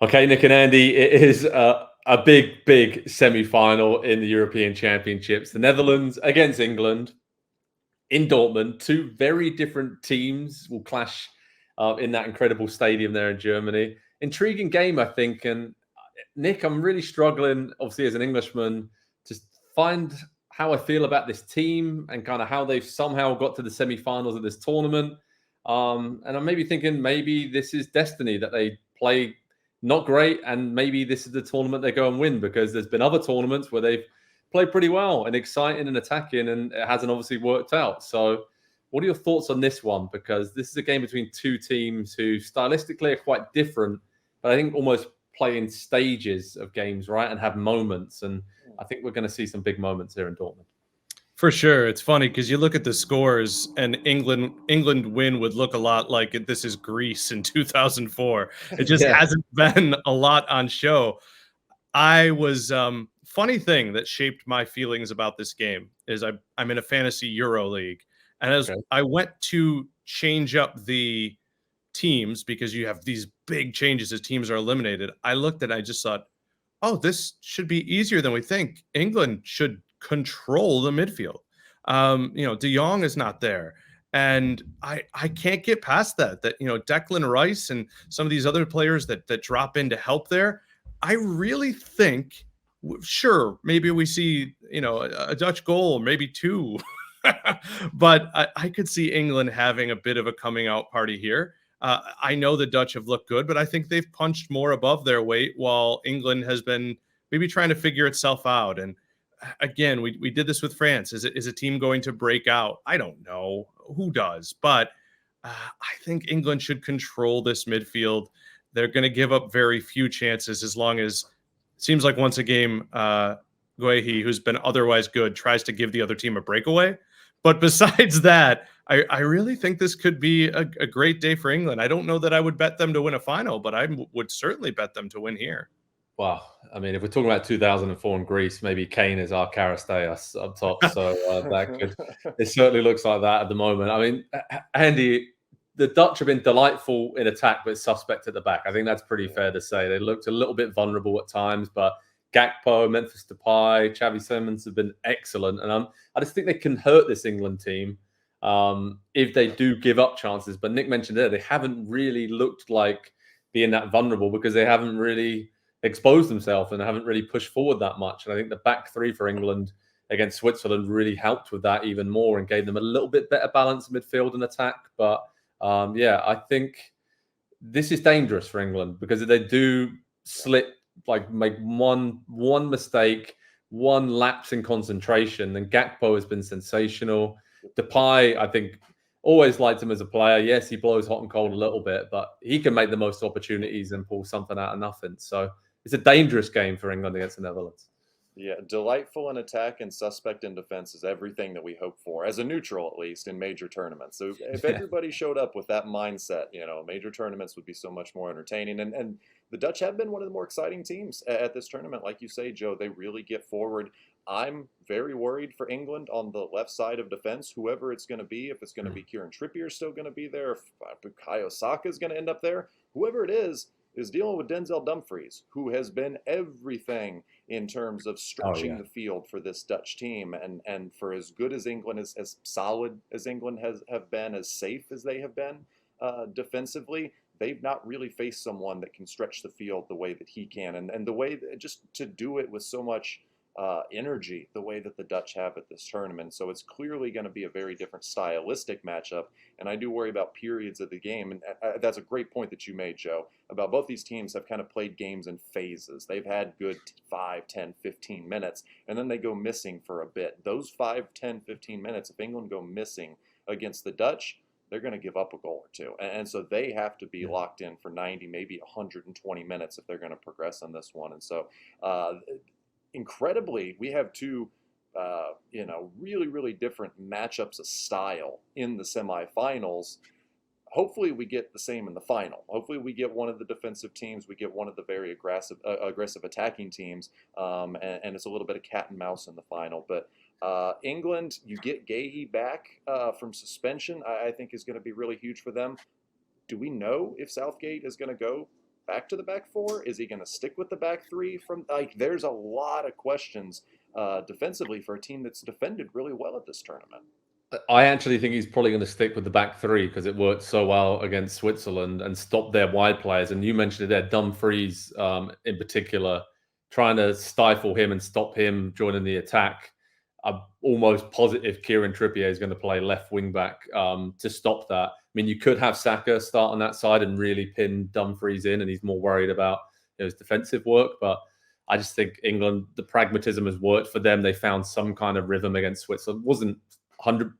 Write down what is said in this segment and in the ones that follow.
Okay, Nick and Andy, it is a big, big semi-final in the European Championships. The Netherlands against England in Dortmund. Two very different teams will clash in that incredible stadium there in Germany. Intriguing game, I think. And Nick, I'm really struggling, obviously, as an Englishman, to find how I feel about this team and kind of how they've somehow got to the semi-finals of this tournament. And I'm maybe thinking maybe this is destiny that they play not great, and maybe this is the tournament they go and win, because there's been other tournaments where they've played pretty well and exciting and attacking, and it hasn't obviously worked out. So, what are your thoughts on this one? Because this is a game between two teams who stylistically are quite different, but I think almost play in stages of games, right? And have moments. And I think we're going to see some big moments here in Dortmund. For sure. It's funny because you look at the scores and England win would look a lot like this is Greece in 2004. It just Yeah. hasn't been a lot on show. I was funny thing that shaped my feelings about this game is I'm in a fantasy Euro league, and as Okay. I went to change up the teams because you have these big changes as teams are eliminated, I looked at it, I just thought, oh, this should be easier than we think. England should control the midfield. De Jong is not there. And I can't get past that. Declan Rice and some of these other players that drop in to help there. I really think, sure, maybe we see, a Dutch goal, maybe two. But I could see England having a bit of a coming out party here. I know the Dutch have looked good, but I think they've punched more above their weight while England has been maybe trying to figure itself out. And again, we did this with France. Is a team going to break out? I don't know. Who does? But I think England should control this midfield. They're going to give up very few chances as long as it seems like once a game, Guehi, who's been otherwise good, tries to give the other team a breakaway. But besides that, I really think this could be a great day for England. I don't know that I would bet them to win a final, but I would certainly bet them to win here. Wow. I mean, if we're talking about 2004 in Greece, maybe Kane is our Karisteas up top. So it certainly looks like that at the moment. I mean, Andy, the Dutch have been delightful in attack, but suspect at the back. I think that's pretty fair to say. They looked a little bit vulnerable at times, but Gakpo, Memphis Depay, Xavi Simons have been excellent. And I just think they can hurt this England team if they do give up chances. But Nick mentioned there, they haven't really looked like being that vulnerable because they haven't really exposed themselves and haven't really pushed forward that much. And I think the back three for England against Switzerland really helped with that even more and gave them a little bit better balance in midfield and attack. But I think this is dangerous for England because if they do slip, like make one mistake, one lapse in concentration, then Gakpo has been sensational. Depay, I think, always liked him as a player. Yes, he blows hot and cold a little bit, but he can make the most opportunities and pull something out of nothing. So it's a dangerous game for England against the Netherlands. Yeah, delightful in attack and suspect in defense is everything that we hope for, as a neutral at least, in major tournaments. So if Yeah. everybody showed up with that mindset, major tournaments would be so much more entertaining. And the Dutch have been one of the more exciting teams at this tournament. Like you say, Joe, they really get forward. I'm very worried for England on the left side of defense, whoever it's going to be. If it's going to be Kieran Trippier still going to be there, if Bukayo Saka is going to end up there, whoever it is dealing with Denzel Dumfries, who has been everything in terms of stretching the field for this Dutch team. And for as good as England is, as solid as England have been, as safe as they have been defensively, they've not really faced someone that can stretch the field the way that he can. And the way that, just to do it with so much energy, the way that the Dutch have at this tournament. So it's clearly going to be a very different stylistic matchup. And I do worry about periods of the game. And that's a great point that you made, Joe, about both these teams have kind of played games in phases. They've had good 5, 10, 15 minutes, and then they go missing for a bit. Those 5, 10, 15 minutes, if England go missing against the Dutch, they're going to give up a goal or two. And so they have to be locked in for 90, maybe 120 minutes if they're going to progress on this one. And so incredibly, we have two, really, really different matchups of style in the semifinals. Hopefully, we get the same in the final. Hopefully, we get one of the defensive teams. We get one of the very aggressive attacking teams, and it's a little bit of cat and mouse in the final. But England, you get Guehi back from suspension, I think is going to be really huge for them. Do we know if Southgate is going to go back to the back four? Is he going to stick with the back three? There's a lot of questions defensively for a team that's defended really well at this tournament. I actually think he's probably going to stick with the back three because it worked so well against Switzerland and stop their wide players. And you mentioned it there, Dumfries in particular, trying to stifle him and stop him joining the attack. I'm almost positive Kieran Trippier is going to play left wing back to stop that. I mean, you could have Saka start on that side and really pin Dumfries in, and he's more worried about his defensive work. But I just think England, the pragmatism has worked for them. They found some kind of rhythm against Switzerland.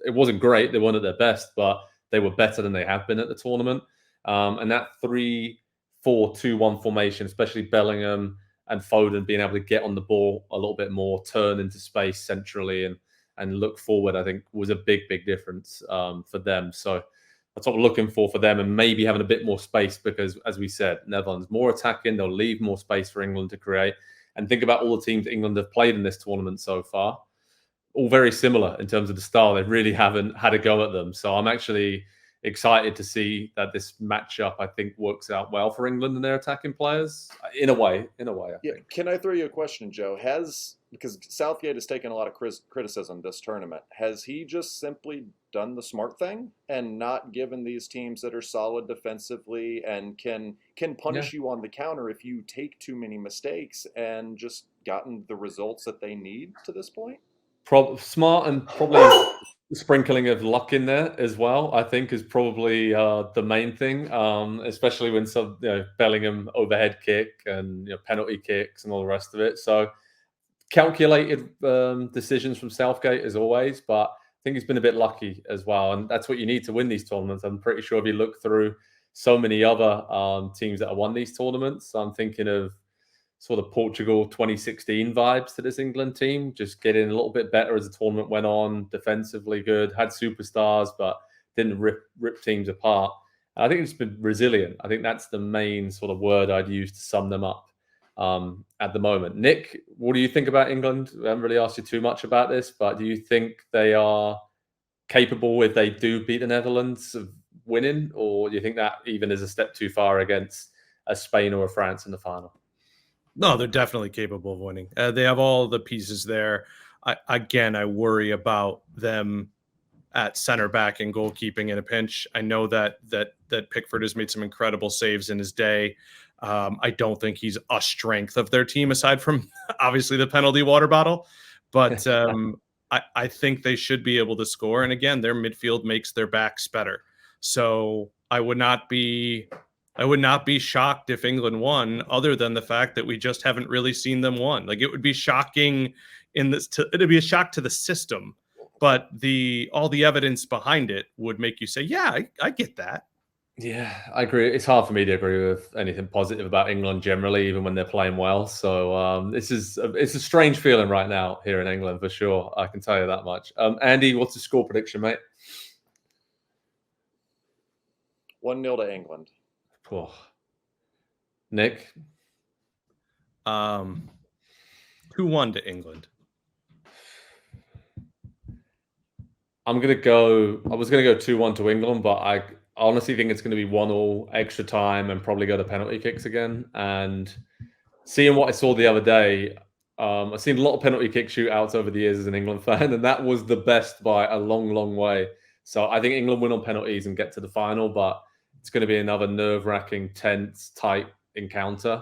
It wasn't great. They weren't at their best, but they were better than they have been at the tournament. And that 3-4-2-1 formation, especially Bellingham and Foden being able to get on the ball a little bit more, turn into space centrally and look forward, I think was a big difference for them. So that's what we're looking for them, and maybe having a bit more space because, as we said, Netherlands more attacking. They'll leave more space for England to create. And think about all the teams England have played in this tournament so far. All very similar in terms of the style. They really haven't had a go at them. So I'm actually excited to see that this matchup, I think, works out well for England and their attacking players in a way. I think. Can I throw you a question, Joe? Because Southgate has taken a lot of criticism this tournament, has he just simply done the smart thing and not given these teams that are solid defensively and can punish you on the counter if you take too many mistakes and just gotten the results that they need to this point? Smart, and probably sprinkling of luck in there as well, I think, is probably the main thing, especially when some Bellingham overhead kick and penalty kicks and all the rest of it. So calculated decisions from Southgate as always, but I think he's been a bit lucky as well, and that's what you need to win these tournaments. I'm pretty sure if you look through so many other teams that have won these tournaments, I'm thinking of sort of Portugal 2016 vibes to this England team, just getting a little bit better as the tournament went on, defensively good, had superstars, but didn't rip teams apart. And I think it's been resilient. I think that's the main sort of word I'd use to sum them up at the moment. Nick, what do you think about England? I haven't really asked you too much about this, but do you think they are capable, if they do beat the Netherlands, of winning? Or do you think that even is a step too far against a Spain or a France in the final? No, they're definitely capable of winning. They have all the pieces there. I worry about them at center back and goalkeeping in a pinch. I know that Pickford has made some incredible saves in his day. I don't think he's a strength of their team aside from obviously the penalty water bottle, but I think they should be able to score. And again, their midfield makes their backs better. So I would not be shocked if England won, other than the fact that we just haven't really seen them won. Like, it would be shocking it'd be a shock to the system, but all the evidence behind it would make you say, yeah, I get that. Yeah, I agree. It's hard for me to agree with anything positive about England generally, even when they're playing well. So it's a strange feeling right now here in England for sure. I can tell you that much. Andy, what's the score prediction, mate? 1-0 to England. Oh. Nick? 2-1 to England. I was going to go 2-1 to England, but I honestly think it's going to be 1-1 extra time and probably go to penalty kicks again. And seeing what I saw the other day, I've seen a lot of penalty kick shootouts over the years as an England fan, and that was the best by a long way. So I think England win on penalties and get to the final, but it's going to be another nerve-wracking, tense, tight encounter.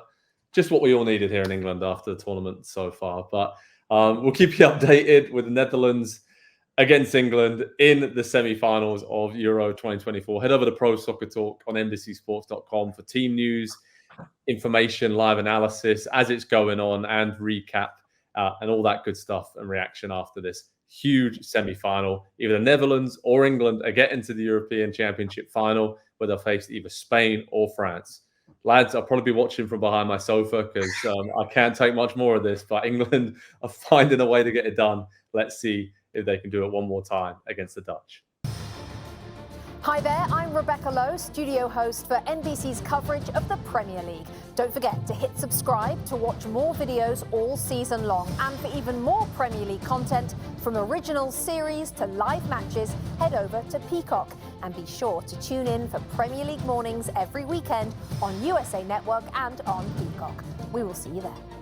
Just what we all needed here in England after the tournament so far. But we'll keep you updated with the Netherlands against England in the semi-finals of Euro 2024. Head over to Pro Soccer Talk on NBCSports.com for team news, information, live analysis as it's going on, and recap and all that good stuff and reaction after this huge semi-final. Either the Netherlands or England are getting to the European Championship final, where they'll face either Spain or France. Lads, I'll probably be watching from behind my sofa because I can't take much more of this, but England are finding a way to get it done. Let's see if they can do it one more time against the Dutch. Hi there, I'm Rebecca Lowe, studio host for NBC's coverage of the Premier League. Don't forget to hit subscribe to watch more videos all season long. And for even more Premier League content, from original series to live matches, head over to Peacock. And be sure to tune in for Premier League mornings every weekend on USA Network and on Peacock. We will see you there.